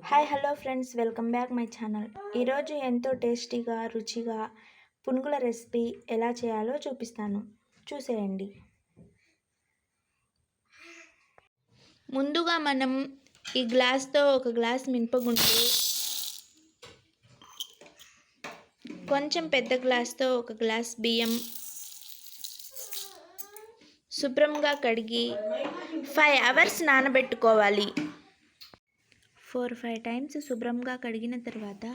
Hi hello friends, welcome back my channel. ఈరోజు ఎంతో టేస్టీగా రుచిగా పునుగుల రెసిపీ ఎలా చేయాలో చూపిస్తాను, చూసేయండి. ముందుగా మనం ఈ గ్లాస్తో ఒక గ్లాస్ మినపగుండ్లు, కొంచెం పెద్ద గ్లాస్తో ఒక గ్లాస్ బియ్యం శుభ్రంగా కడిగి 5 అవర్స్ నానబెట్టుకోవాలి. 4-5 టైమ్స్ శుభ్రంగా కడిగిన తర్వాత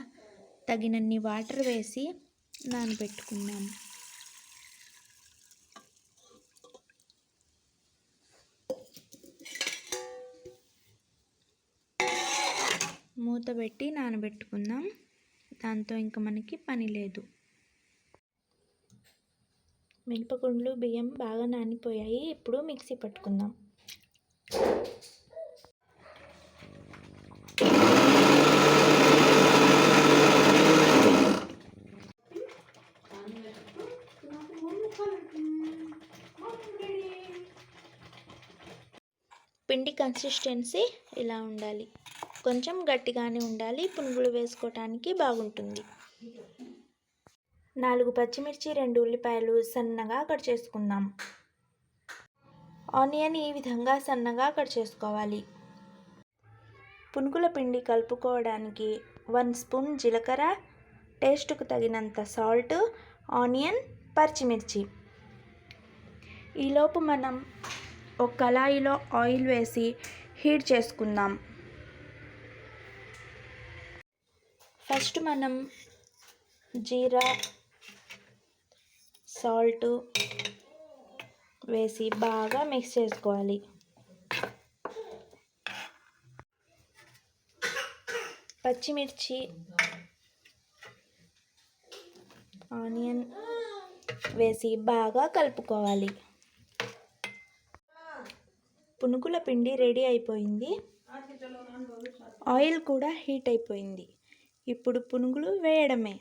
తగినన్ని వాటర్ వేసి నానబెట్టుకున్నాం. మూత పెట్టి నానబెట్టుకుందాం. దాంతో ఇంకా మనకి పని లేదు. మినపగుండ్లు బియ్యం బాగా నానిపోయాయి. ఇప్పుడు మిక్సీ పట్టుకుందాం. పిండి కన్సిస్టెన్సీ ఇలా ఉండాలి. కొంచెం గట్టిగానే ఉండాలి. పునుగులు వేసుకోవటానికి బాగుంటుంది. 4 పచ్చిమిర్చి, 2 ఉల్లిపాయలు సన్నగా కట్ చేసుకుందాం. ఆనియన్ ఈ విధంగా సన్నగా కట్ చేసుకోవాలి. పునుగుల పిండి కలుపుకోవడానికి 1 స్పూన్ జీలకర్ర, టేస్ట్కు తగినంత సాల్ట్, ఆనియన్, పచ్చిమిర్చి. ఈలోపు మనం ఒక కళాయిలో ఆయిల్ వేసి హీట్ చేసుకుందాం. ఫస్ట్ మనం జీరా, సాల్ట్ వేసి బాగా మిక్స్ చేసుకోవాలి. పచ్చిమిర్చి, ఆనియన్ వేసి బాగా కలుపుకోవాలి. పునుగుల పిండి రెడీ అయిపోయింది. ఆయిల్ కూడా హీట్ అయిపోయింది. ఇప్పుడు పునుగులు వేయడమే.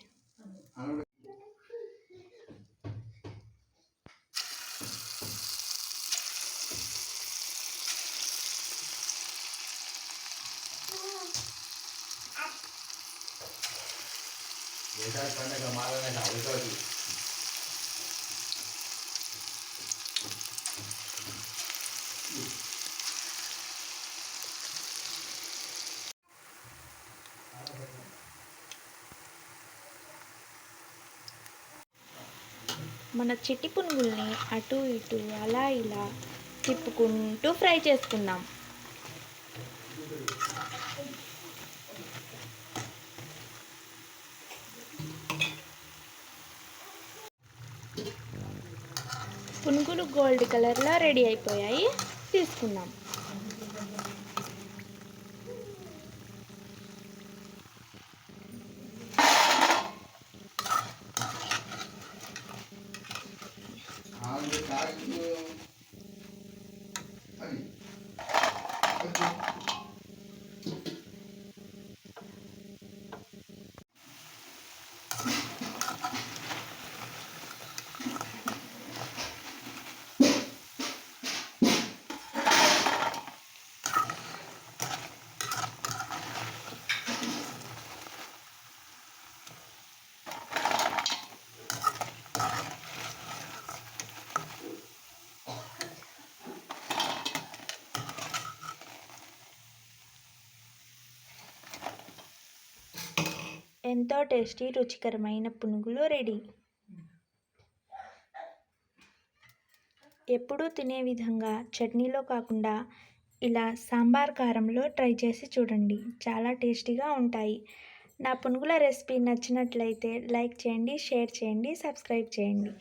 మన చిట్టి పునుగుల్ని అటు ఇటు అలా ఇలా తిప్పుకుంటూ ఫ్రై చేసుకుందాం. పునుగులు గోల్డ్ కలర్లో రెడీ అయిపోయాయి. తీసుకుందాం. ఎంతో టేస్టీ రుచికరమైన పునుగులు రెడీ. ఎప్పుడూ తినే విధంగా చట్నీలో కాకుండా ఇలా సాంబార్ కారంలో ట్రై చేసి చూడండి. చాలా టేస్టీగా ఉంటాయి. నా పునుగుల రెసిపీ నచ్చినట్లయితే లైక్ చేయండి, షేర్ చేయండి, సబ్స్క్రైబ్ చేయండి.